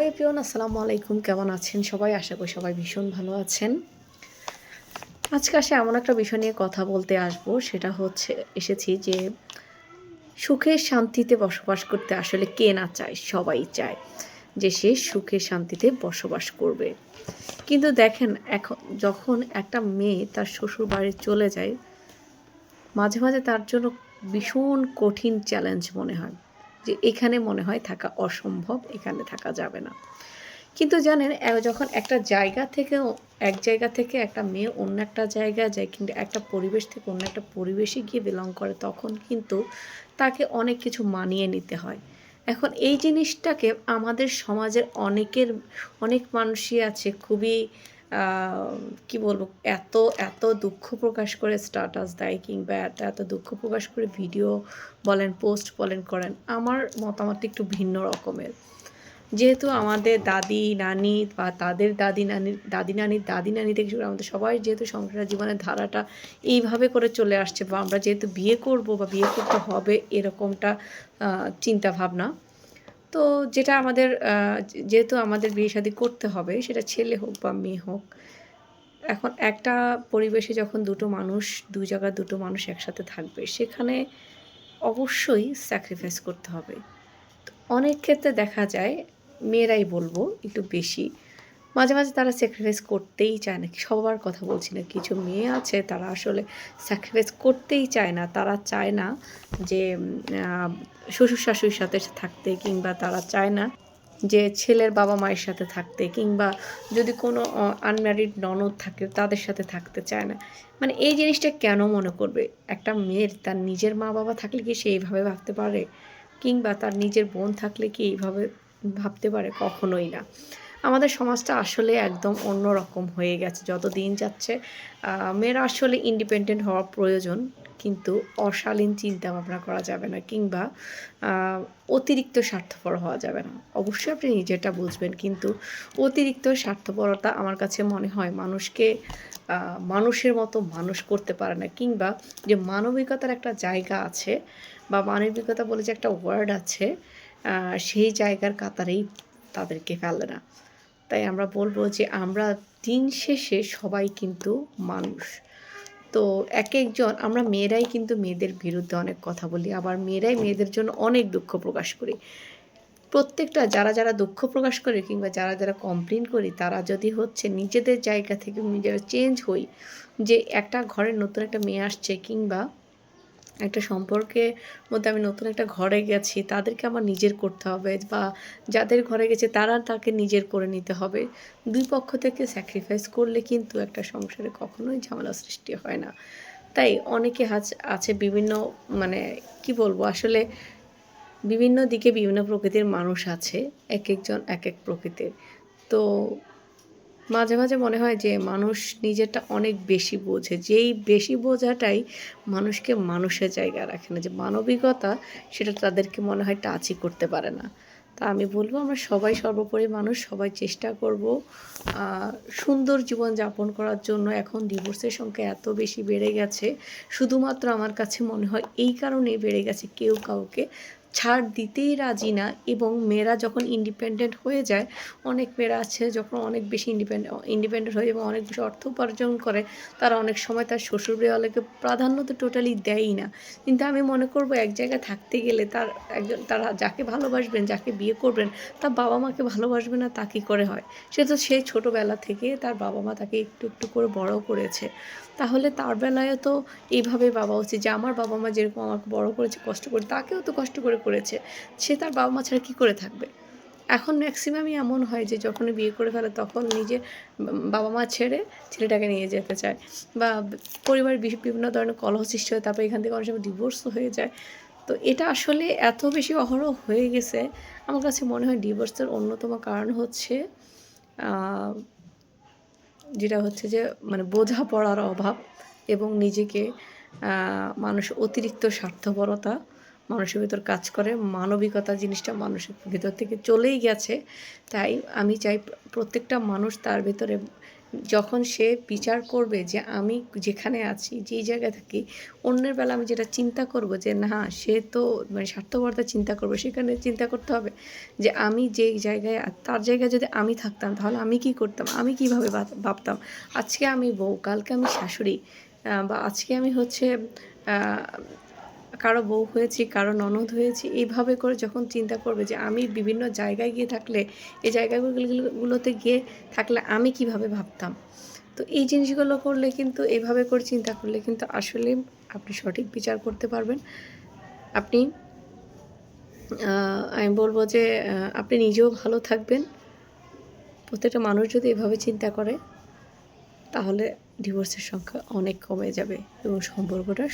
Everyone আসসালামু আলাইকুম, কেমন আছেন সবাই? আশা করি সবাই ভীষণ ভালো আছেন। আজকে এমন একটা বিষয় নিয়ে কথা বলতে আসবো, সেটা হচ্ছে এসেছি যে সুখে শান্তিতে বসবাস করতে আসলে কে না চায়? সবাই চায় যে সে সুখে শান্তিতে বসবাস করবে। কিন্তু দেখেন এখন যখন একটা মেয়ে তার শ্বশুরবাড়ি চলে যায়, মাঝে, মাঝে তার জন্য ভীষণ কঠিন চ্যালেঞ্জ মনে হয়। যে এখানে মনে হয় থাকা অসম্ভব, এখানে থাকা যাবে না। কিন্তু জানেন যখন একটা জায়গা থেকেও এক জায়গা থেকে একটা মেয়ে অন্য একটা জায়গায় যায়, কিন্তু একটা পরিবেশ থেকে অন্য একটা পরিবেশে গিয়ে বিলং করে, তখন কিন্তু তাকে অনেক কিছু মানিয়ে নিতে হয়। এখন এই জিনিসটাকে আমাদের সমাজের অনেক মানুষই আছে খুবই আ কি বলবো, এত, এত দুঃখ প্রকাশ করে স্ট্যাটাস দেয়, কিংবা এত দুঃখ প্রকাশ করে ভিডিও বলেন, পোস্ট বলেন করেন। আমার মতামত একটু ভিন্ন রকমের। যেহেতু আমাদের দাদি, নানি বা তাদের দাদি নানির দাদি নানি থেকে শুরু করে আমাদের সবাই যেহেতু সংসার জীবনের ধারাটা এইভাবে করে চলে আসছে, বা আমরা যেহেতু বিয়ে করব বা বিয়ে করতে হবে এরকমটা চিন্তাভাবনা। তো যেটা আমাদের যেহেতু আমাদের বিয়ে শাদী করতে হবে, সেটা ছেলে হোক বা মেয়ে হোক। এখন একটা পরিবেশে যখন দুই জায়গার দুটো মানুষ একসাথে থাকবে, সেখানে অবশ্যই স্যাক্রিফাইস করতে হবে। অনেক ক্ষেত্রে দেখা যায়, মেয়েরাই বলবো একটু বেশি, মাঝে, মাঝে তারা স্যাক্রিফাইস করতেই চায় না। সবার কথা বলছি না। কিছু মেয়ে আছে তারা আসলে স্যাক্রিফাইস করতেই চায় না। তারা চায় না যে আ শ্বশুর-শাশুড়ির সাথে থাকতে, কিংবা তারা চায় না যে ছেলের বাবা-মায়ের সাথে থাকতে, কিংবা যদি কোনো আনম্যারিড ননদ থাকে তাদের সাথে থাকতে চায় না। মানে এই জিনিসটা কেন মনে করবে? একটা মেয়ের তার নিজের মা-বাবা থাকলে কি সে এইভাবে ভাবতে পারে? কিংবা তার নিজের বোন থাকলে কি এইভাবে ভাবতে পারে? কখনোই না। আমাদের সমাজটা আসলে একদম অন্যরকম হয়ে গেছে। যত দিন যাচ্ছে মেয়েরা আসলে ইন্ডিপেন্ডেন্ট হওয়া প্রয়োজন। কিন্তু অশালীন চিন্তাভাবনা করা যাবে না, কিংবা আ অতিরিক্ত স্বার্থপর হওয়া যাবে না। অবশ্যই আপনি নিজেরটা বুঝবেন, কিন্তু অতিরিক্ত স্বার্থপরতা আমার কাছে মনে হয় মানুষকে মানুষের মতো মানুষ করতে পারে না, কিংবা যে মানবিকতার একটা জায়গা আছে, বা মানবিকতা বলে যে একটা ওয়ার্ড আছে, সেই জায়গার কাতারেই তাদেরকে ফেলে না। তাই আমরা বলব যে আমরা দিন শেষে সবাই কিন্তু মানুষ। তো একেকজন আমরা মেয়েরাই কিন্তু মেয়েদের বিরুদ্ধে অনেক কথা বলি। আবার মেয়েরাই মেয়েদের জন্য অনেক দুঃখ প্রকাশ করি। প্রত্যেকটা যারা দুঃখ প্রকাশ করে, কিংবা যারা কমপ্লেইন করি, তারা যদি হচ্ছে নিজেদের জায়গা থেকে নিজেরা চেঞ্জ হই, যে একটা ঘরে নতুন একটা মেয়ে আসছে, কিংবা একটা সম্পর্কের মধ্যে আমি নতুন একটা ঘরে গেছি, তাদেরকে আমার নিজের করতে হবে, বা যাদের ঘরে গেছে তারা তাকে নিজের করে নিতে হবে। ২ পক্ষ থেকে স্যাক্রিফাইস করলে কিন্তু একটা সংসারে কখনোই ঝামেলা সৃষ্টি হয় না। তাই অনেকে আছে বিভিন্ন, মানে কি বলবো আসলে, বিভিন্ন দিকে বিভিন্ন প্রকৃতির মানুষ আছে। একেকজন একেক প্রকৃতির। তো মাঝে, মাঝে মনে হয় যে মানুষ নিজেরটা অনেক বেশি বোঝে। যেই বেশি বোঝাটাই মানুষকে মানুষের জায়গায় রাখে না। যে মানবিকতা, সেটা তাদেরকে মনে হয় টাচই করতে পারে না। তা আমি বলব আমরা সবাই সর্বোপরি মানুষ, সবাই চেষ্টা করব আ সুন্দর জীবনযাপন করার জন্য। এখন ডিভোর্সের সংখ্যা এত বেশি বেড়ে গেছে, শুধুমাত্র আমার কাছে মনে হয় এই কারণেই বেড়ে গেছে, কেউ কাউকে ছাড় দিতেই রাজি না। এবং মেয়েরা যখন ইন্ডিপেন্ডেন্ট হয়ে যায়, অনেক মেয়েরা আছে যখন অনেক বেশি ইন্ডিপেন্ডেন্ট হয়ে এবং অনেক বেশি অর্থ উপার্জন করে, তারা অনেক সময় তার শ্বশুরবাড়িওয়ালাকে প্রাধান্য তো টোটালি দেয়ই না। কিন্তু আমি মনে করব এক জায়গায় থাকতে গেলে তারা যাকে ভালোবাসবেন, যাকে বিয়ে করবেন, তার বাবা-মাকে ভালোবাসবে না তা কী করে হয়? সে তো সেই ছোটোবেলা থেকে তার বাবা-মা তাকে একটু, একটু করে বড় করেছে। তাহলে তার বেলায়ও তো এইভাবে ভাবা উচিত যে আমার বাবা-মা যেরকম আমাকে বড় করেছে কষ্ট করে, তাকেও তো কষ্ট করে করেছে। সে তার বাবা-মা ছাড়া কী করে থাকবে? এখন ম্যাক্সিমামই এমন হয় যে যখনই বিয়ে করে ফেলে, তখন নিজের বাবা-মা ছেড়ে ছেলেটাকে নিয়ে যেতে চায়, বা পরিবারের বিভিন্ন ধরনের কলহ সৃষ্টি হয়। তারপরে এখান থেকে অনেক সময় ডিভোর্সও হয়ে যায়। তো এটা আসলে এত বেশি অহরহ হয়ে গেছে, আমার কাছে মনে হয় ডিভোর্সের অন্যতম কারণ হচ্ছে আ যেটা হচ্ছে যে মানে বোঝাপড়ার অভাব, এবং নিজেকে মানুষ অতিরিক্ত স্বার্থপরতা মানুষের ভেতর কাজ করে। মানবিকতা জিনিসটা মানুষের ভেতর থেকে চলেই গেছে। তাই আমি চাই প্রত্যেকটা মানুষ তার ভেতরে যখন সে বিচার করবে যে আমি যেখানে আছি, যেই জায়গায় থাকি, অন্যের বেলা আমি যেটা চিন্তা করব যে না সে তো মানে স্বার্থপরতা চিন্তা করবে, সেখানে চিন্তা করতে হবে যে আমি যেই জায়গায় তার জায়গায় যদি আমি থাকতাম তাহলে আমি কি করতাম? আমি কিভাবে ভাবতাম? আজকে আমি বউ, কালকে আমি শাশুড়ি বা আজকে আমি হচ্ছে আ কারো বউ হয়েছি, কারো ননদ হয়েছি। এইভাবে করে যখন চিন্তা করবে যে আমি বিভিন্ন জায়গায় গিয়ে থাকলে, এই জায়গাগুলোতে গিয়ে থাকলে আমি কিভাবে ভাবতাম? তো এই জিনিসগুলো করলে কিন্তু এভাবে করে চিন্তা করলে কিন্তু আসলেই আপনি সঠিক বিচার করতে পারবেন। আপনি আ আমি বলব যে আপনি নিজেও ভালো থাকবেন। প্রত্যেকটা মানুষ যদি এভাবে চিন্তা করে তাহলে ডিভোর্সের সংখ্যা অনেক কমে যাবে এবং সম্পর্কটা